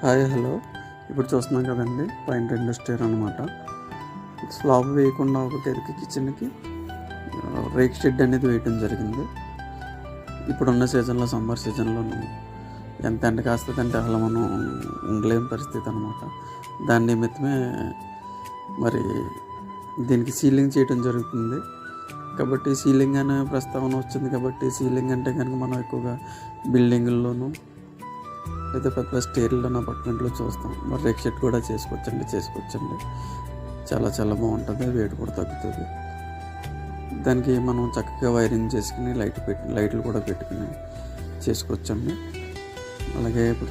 Hi hello. ఇప్పుడు చూస్తున్నాం కదండి, పాయింట్ ఇండస్ట్రియల్ అనమాట. స్లాబ్ వేయకుండా ఒక గదికి కిచెన్కి రేక్ షెడ్ అనేది వేయటం జరిగింది. ఇప్పుడున్న సీజన్లో, సమ్మర్ సీజన్లోనూ ఎంత ఎండ కాస్తుందంటే అసలు మనం ఉండలేని పరిస్థితి అనమాట. దాని నిమిత్తమే మరి దీనికి సీలింగ్ చేయడం జరుగుతుంది. కాబట్టి సీలింగ్ అనే ప్రస్తావన వచ్చింది కాబట్టి సీలింగ్ అంటే కనుక మనం ఎక్కువగా బిల్డింగుల్లోనూ లేదా పెద్ద స్టేర్లోని అపార్ట్మెంట్లో చూస్తాం. మరి రేక్ షెడ్ కూడా చేసుకోవచ్చండి. చాలా చాలా బాగుంటుంది, వేడి కూడా తగ్గుతుంది. దానికి మనం చక్కగా వైరింగ్ చేసుకుని లైట్లు కూడా పెట్టుకుని చేసుకోవచ్చండి. అలాగే ఇప్పుడు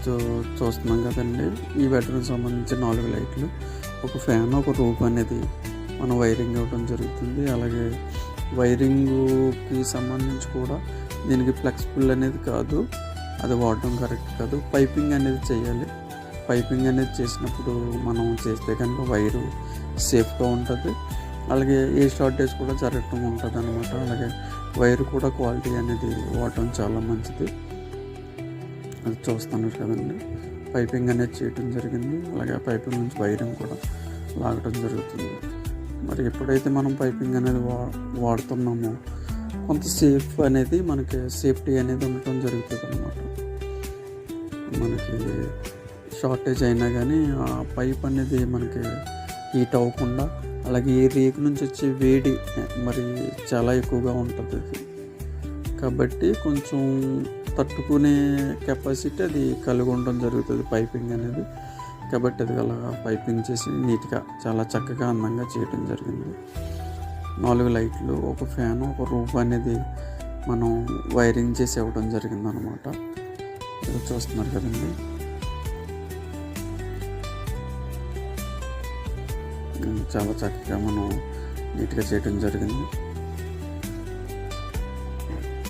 చూస్తున్నాం కదండి, ఈ బెడ్రూమ్ సంబంధించి 4 లైట్లు, ఒక ఫ్యాన్, ఒక రూఫ్ అనేది మనం వైరింగ్ ఇవ్వడం జరుగుతుంది. అలాగే వైరింగ్కి సంబంధించి కూడా దీనికి ఫ్లెక్సిబుల్ అనేది కాదు, అది వాడడం కరెక్ట్ కాదు. పైపింగ్ అనేది చేయాలి. పైపింగ్ అనేది చేసినప్పుడు మనం చేస్తే కనుక వైరు సేఫ్గా ఉంటుంది. అలాగే ఏ షార్టేజ్ కూడా జరగటం ఉంటుంది అనమాట. అలాగే వైరు కూడా క్వాలిటీ అనేది వాడటం చాలా మంచిది. అది చూస్తున్నారు కదండి, పైపింగ్ అనేది చేయటం జరిగింది. అలాగే ఆ పైపింగ్ నుంచి వైరింగ్ కూడా లాగటం జరుగుతుంది. మరి ఎప్పుడైతే మనం పైపింగ్ అనేది వాడుతున్నామో కొంత మనకి సేఫ్టీ అనేది ఉండటం జరుగుతుంది అనమాట. మనకి షార్టేజ్ అయినా కానీ ఆ పైప్ అనేది మనకి హీట్ అవ్వకుండా, అలాగే ఈ రేకు నుంచి వచ్చే వేడి మరి చాలా ఎక్కువగా ఉంటుంది. కాబట్టి కొంచెం తట్టుకునే కెపాసిటీ అది కలిగి ఉండడం జరుగుతుంది పైపింగ్ అనేది. కాబట్టి అది అలా పైపింగ్ చేసి నీట్గా చాలా చక్కగా అందంగా చేయడం జరిగింది. 4 లైట్లు, ఒక ఫ్యాను, ఒక రూఫ్ అనేది మనం వైరింగ్ చేసి ఇవ్వడం జరిగింది అనమాట. చూస్తున్నారు కదండి, చాలా చక్కగా మనం నీట్గా చేయడం జరిగింది.